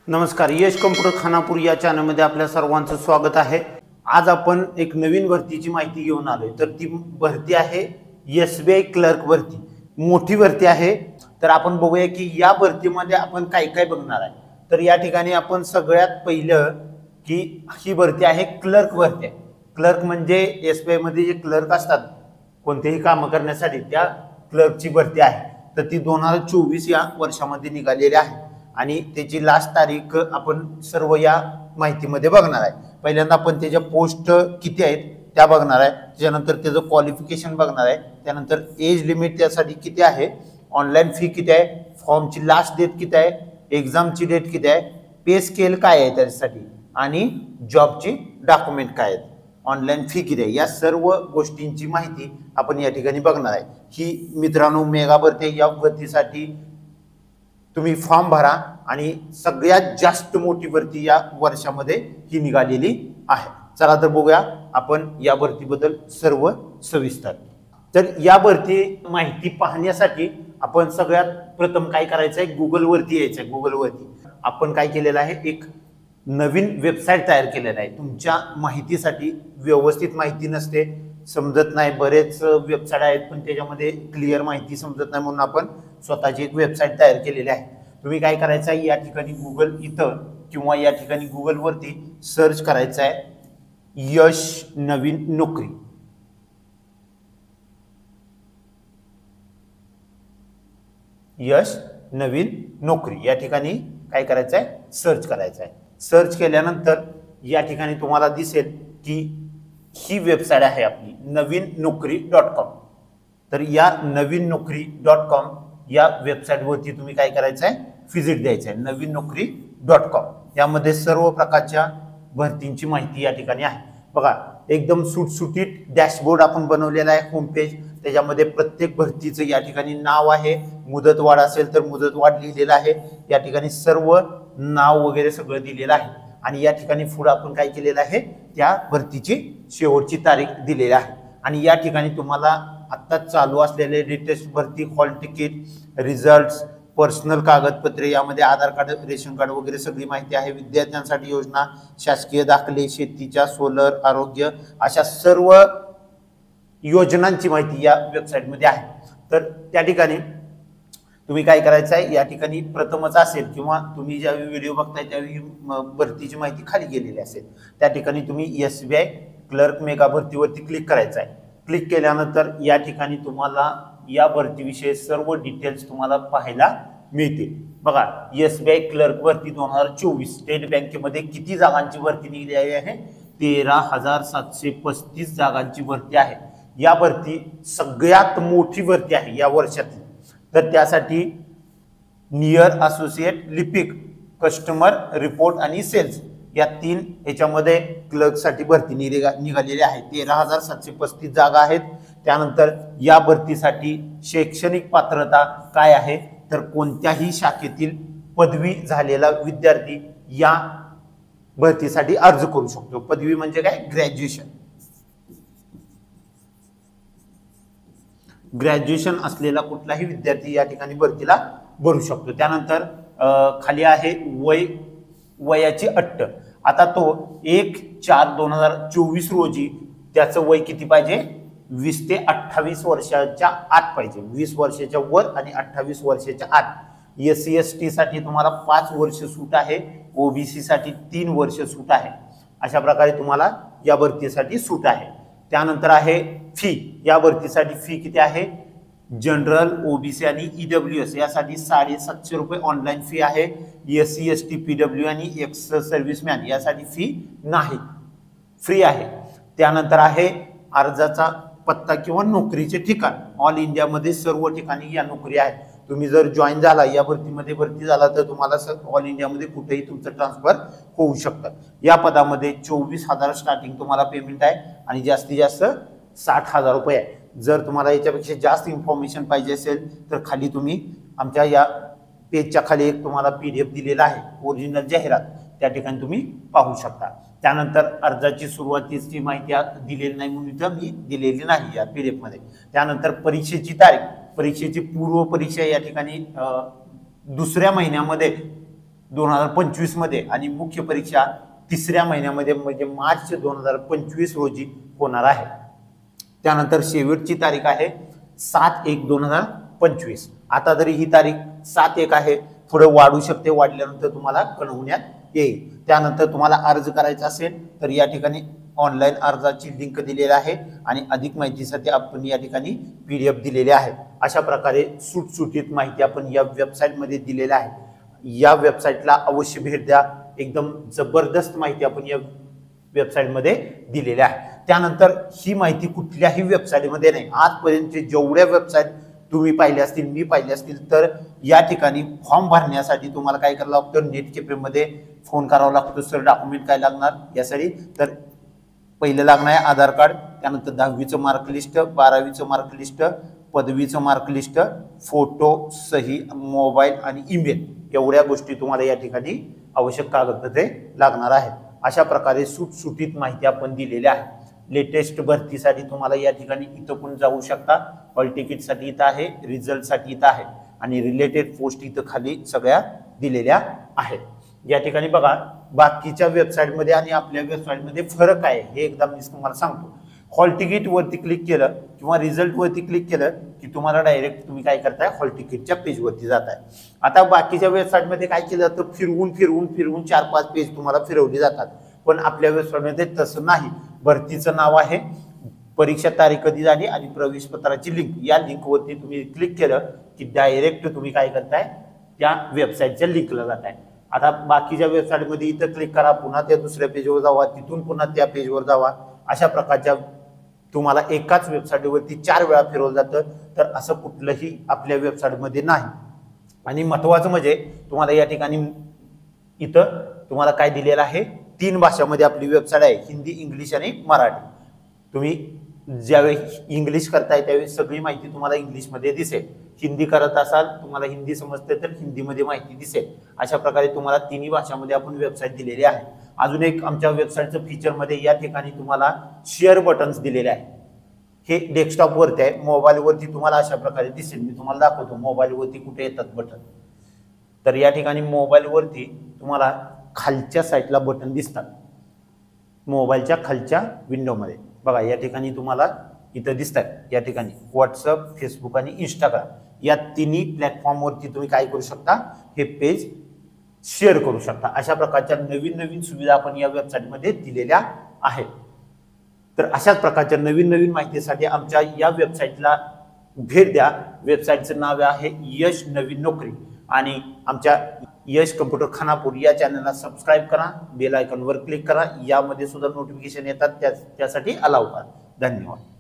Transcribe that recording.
नमस्कार, यश कॉम्प्युटर खानापूर या चॅनलमध्ये आपल्या सर्वांचं स्वागत आहे। आज आपण एक नवीन भरतीची माहिती घेऊन आलोय। तर ती भरती आहे एसबीआय क्लर्क भरती, मोठी भरती आहे। तर आपण बघूया की या भरतीमध्ये आपण काय काय बघणार आहे। तर या ठिकाणी आपण सगळ्यात पहिलं की ही भरती आहे क्लर्क भरती। क्लर्क म्हणजे एसबीआय मध्ये जे क्लर्क असतात कोणतेही काम करण्यासाठी, त्या क्लर्कची भरती आहे। तर ती 2024 या वर्षामध्ये निघालेली आहे आणि त्याची लास्ट तारीख आपण सर्व या माहितीमध्ये बघणार आहे। पहिल्यांदा आपण त्याच्या पोस्ट किती आहेत त्या बघणार आहे, त्यानंतर त्याचं क्वालिफिकेशन बघणार आहे, त्यानंतर एज लिमिट त्यासाठी किती आहे, ऑनलाईन फी किती आहे, फॉर्मची लास्ट डेट किती आहे, एक्झामची डेट किती आहे, पे स्केल काय आहे त्यासाठी आणि जॉबची डॉक्युमेंट काय आहेत, ऑनलाईन फी किती आहे, या सर्व गोष्टींची माहिती आपण या ठिकाणी बघणार आहे। ही मित्रांनो मेगा भरती, या भरतीसाठी तुम्ही फॉर्म भरा आणि सगळ्यात जास्त मोठी भरती या वर्षामध्ये ही निघालेली आहे। चला तर बघूया आपण या भरतीबद्दल सर्व सविस्तर। तर या भरती माहिती पाहण्यासाठी आपण सगळ्यात प्रथम काय करायचं आहे, गुगल वरती यायचं आहे। गुगल वरती आपण काय केलेलं आहे, एक नवीन वेबसाईट तयार केलेला आहे। तुमच्या माहितीसाठी व्यवस्थित माहिती नसते, समजत नाही, बरेच वेबसाईट आहेत पण त्याच्यामध्ये क्लिअर माहिती समजत नाही, म्हणून आपण स्वतःची एक वेबसाईट तयार केलेली आहे। तुम्ही काय करायचं आहे, या ठिकाणी गुगल इथं किंवा या ठिकाणी गुगल वरती सर्च करायचं आहे यश नवीन नोकरी। यश नवीन नोकरी या ठिकाणी काय करायचं आहे, सर्च करायचं आहे। सर्च केल्यानंतर या ठिकाणी तुम्हाला दिसेल की ही वेबसाईट आहे आपली नवीननोकरी.com। तर या नवीननोकरी.com या वेबसाईट वरती तुम्ही काय करायचं आहे, व्हिजिट द्यायचं आहे। नवीननोकरी.com यामध्ये सर्व प्रकारच्या भरतींची माहिती या ठिकाणी आहे। बघा एकदम सुटसुटीत डॅशबोर्ड आपण बनवलेला आहे, होम पेज। त्याच्यामध्ये प्रत्येक भरतीचं या ठिकाणी नाव आहे, मुदतवाढ असेल तर मुदतवाढ लिहिलेलं आहे, या ठिकाणी सर्व नाव वगैरे सगळं दिलेलं आहे। आणि या ठिकाणी पुढे आपण काय केलेलं आहे, त्या भरतीची शेवटची तारीख दिलेली आहे। आणि या ठिकाणी तुम्हाला आता चालू असलेले लेटेस्ट भरती, हॉल तिकीट, रिझल्ट्स, पर्सनल कागदपत्रे, यामध्ये आधार कार्ड, रेशन कार्ड वगैरे सगळी माहिती आहे। विद्यार्थ्यांसाठी योजना, शासकीय दाखले, शेतीच्या, सोलर, आरोग्य अशा सर्व योजनांची माहिती या वेबसाईटमध्ये आहे। तर त्या ठिकाणी तुम्ही काय करायचं आहे, या ठिकाणी प्रथमच असेल किंवा तुम्ही ज्यावेळी व्हिडिओ बघताय त्यावेळी भरतीची माहिती खाली गेलेली असेल, त्या ठिकाणी तुम्ही एसबीआय क्लर्क मेगा भरतीवरती क्लिक करायचं आहे। क्लिक केल्यानंतर या ठिकाणी तुम्हाला या भरतीविषयी सर्व डिटेल्स तुम्हाला पाहायला मिळतील। बघा एसबीआय क्लर्क भरती 2024 स्टेट बँकेमध्ये किती जागांची भरती निघाली आहे, 13,735 जागांची भरती आहे। या भरती सगळ्यात मोठी भरती आहे या वर्षातली। तर त्यासाठी नियर असोसिएट, लिपिक, कस्टमर रिपोर्ट आणि सेल्स या 3 ह्याच्यामध्ये क्लर्कसाठी भरती निघालेली आहे। 13,735 जागा आहेत। त्यानंतर या भरतीसाठी शैक्षणिक पात्रता काय आहे, तर कोणत्याही शाखेतील पदवी झालेला विद्यार्थी या भरतीसाठी अर्ज करू शकतो। पदवी म्हणजे काय, ग्रॅज्युएशन। ग्रॅज्युएशन असलेला कुठलाही विद्यार्थी या ठिकाणी भरतीला भरू शकतो। त्यानंतर खाली आहे वयाची अट। आता तो 1/4/2024 रोजी त्याचं वय किती पाहिजे, 20 ते 28 वर्षाच्या आत पाहिजे। 20 वर्षाच्या वर आणि 28 वर्षाच्या आत। एससी एसटी साठी तुम्हाला 5 वर्ष सूट आहे, ओबीसी साठी 3 वर्ष सूट आहे। अशा प्रकारे तुम्हाला या भरतीसाठी सूट आहे। त्यानंतर आहे फी। या भरतीसाठी फी किती आहे, जनरल, ओबीसी आणि ईडब्ल्यूएस यासाठी 750 रुपये ऑनलाईन फी आहे। एससी एसटी, पीडब्ल्यू आणि एक्स सर्व्हिसमॅन यासाठी फी नाही, फ्री आहे। त्यानंतर आहे अर्जाचा पत्ता किंवा नोकरीचे ठिकाण। ऑल इंडियामध्ये सर्व ठिकाणी या नोकरी आहेत। तुम्ही जर जॉईन झाला, या भरतीमध्ये भरती झाला, तर तुम्हाला ऑल इंडियामध्ये कुठेही तुमचं ट्रान्सफर होऊ शकतं। या पदामध्ये 24,000 स्टार्टिंग तुम्हाला पेमेंट आहे आणि जास्तीत जास्त 60,000 रुपये आहे। जर तुम्हाला याच्यापेक्षा जास्त इन्फॉर्मेशन पाहिजे असेल तर खाली तुम्ही आमच्या या पेजच्या खाली एक तुम्हाला PDF दिलेला आहे, ओरिजिनल जाहिरात, त्या ठिकाणी तुम्ही पाहू शकता। त्यानंतर अर्जाची सुरुवातीची माहिती दिलेली नाही म्हणून इथं मी दिलेली नाही या PDF मध्ये। त्यानंतर परीक्षेची तारीख, परीक्षेची पूर्व परीक्षा या ठिकाणी 2ऱ्या महिन्यामध्ये 2025 मध्ये आणि मुख्य परीक्षा 3ऱ्या महिन्यामध्ये म्हणजे मार्च 2025 रोजी होणार आहे। त्यानंतर शेवटची तारीख आहे 7/1/2025। आता जरी ही तारीख 7/1 आहे, थोडं वाढू शकते, वाढल्यानंतर तुम्हाला कळवण्यात येईल। त्यानंतर तुम्हाला अर्ज करायचा असेल तर या ठिकाणी ऑनलाईन अर्जाची लिंक दिलेली आहे आणि अधिक माहितीसाठी आपण या ठिकाणी PDF दिलेले आहे। अशा प्रकारे सुटसुटीत माहिती आपण या वेबसाईटमध्ये दिलेली आहे। या वेबसाईटला अवश्य भेट द्या, एकदम जबरदस्त माहिती आपण या वेबसाईटमध्ये दिलेली आहे। त्यानंतर ही माहिती कुठल्याही वेबसाईटमध्ये नाही, आजपर्यंत जेवढ्या वेबसाईट तुम्ही पाहिले असतील, मी पाहिले असतील, तर या ठिकाणी फॉर्म भरण्यासाठी तुम्हाला काय करावं लागतं, नेट कॅफेमध्ये फोन करावा लागतो। सर डॉक्युमेंट काय लागणार यासाठी, तर पहिलं लागणार आहे आधार कार्ड, त्यानंतर 10वीचं मार्क लिस्ट, 12वीचं मार्क लिस्ट, पदवीचं मार्क लिस्ट, फोटो, सही, मोबाईल आणि ईमेल, एवढ्या गोष्टी तुम्हाला या ठिकाणी आवश्यक कागदपत्रे लागणार आहेत। अशा प्रकारे सुटसुटीत माहिती आपण दिलेली आहे। लेटेस्ट भरतीसाठी तुम्हाला या ठिकाणी इथं पण जाऊ शकता, हॉल तिकीटसाठी इथं आहे, रिझल्टसाठी इथं आहे आणि रिलेटेड पोस्ट इथं खाली सगळ्या दिलेल्या आहेत। या ठिकाणी बघा, बाकीच्या वेबसाईटमध्ये आणि आपल्या वेबसाईटमध्ये फरक आहे हे एकदा मी तुम्हाला सांगतो। हॉल तिकीट वरती क्लिक केलं किंवा रिझल्ट वरती क्लिक केलं की तुम्हाला डायरेक्ट तुम्ही काय करताय, हॉल तिकीटच्या पेज वरती जाताय। आता बाकीच्या वेबसाईटमध्ये काय केलं जातं, फिरवून 4-5 पेज तुम्हाला फिरवली जातात, पण आपल्या वेबसाईटमध्ये तसं नाही। भरतीचं नाव आहे, परीक्षा तारीख कधी झाली आणि प्रवेश पत्राची लिंक, या लिंक वरती तुम्ही क्लिक केलं की डायरेक्ट तुम्ही काय करताय, त्या वेबसाईटच्या लिंकला जाताय। आता बाकीच्या वेबसाईटमध्ये इथं क्लिक करा, पुन्हा त्या दुसऱ्या पेजवर जावा, तिथून पुन्हा त्या पेजवर जावा, अशा प्रकारच्या तुम्हाला एकाच वेबसाईटवरती 4 वेळा फिरवलं जातं, तर असं कुठलंही आपल्या वेबसाईटमध्ये नाही। आणि महत्त्वाचं म्हणजे तुम्हाला या ठिकाणी इथं तुम्हाला काय दिलेलं आहे, 3 भाषांमध्ये आपली वेबसाईट आहे, हिंदी, इंग्लिश आणि मराठी। तुम्ही ज्यावेळी इंग्लिश करताय त्यावेळी सगळी माहिती तुम्हाला इंग्लिशमध्ये दिसेल, हिंदी करत असाल, तुम्हाला हिंदी समजते तर हिंदीमध्ये माहिती दिसेल। अशा प्रकारे तुम्हाला 3ही भाषांमध्ये आपण वेबसाईट दिलेली आहे। अजून एक आमच्या वेबसाईटचं फीचरमध्ये या ठिकाणी तुम्हाला शेअर बटन्स दिलेले आहे। हे डेस्कटॉपवरती आहे, मोबाईलवरती तुम्हाला अशा प्रकारे दिसेल, मी तुम्हाला दाखवतो मोबाईलवरती कुठे येतात बटन। तर या ठिकाणी मोबाईलवरती तुम्हाला खालच्या साईडला बटन दिसतात, मोबाईलच्या खालच्या विंडोमध्ये बघा, या ठिकाणी तुम्हाला इथं दिसतात, या ठिकाणी व्हॉट्सअप, फेसबुक आणि इंस्टाग्राम, या तिन्ही प्लॅटफॉर्मवरती तुम्ही काय करू शकता, हे पेज शेअर करू शकता। अशा प्रकारच्या नवीन सुविधा आपण या वेबसाईटमध्ये दिलेल्या आहेत। तर अशाच प्रकारच्या नवीन माहितीसाठी आमच्या या वेबसाईटला भेट द्या। वेबसाईटचं नाव आहे यश नवीन नोकरी आणि आमच्या यश कम्प्युटर खानापूर या चॅनलला सबस्क्राईब करा, बेल आयकॉनवर क्लिक करा, यामध्ये सुद्धा नोटिफिकेशन येतात, त्यासाठी अलाउ करा। धन्यवाद।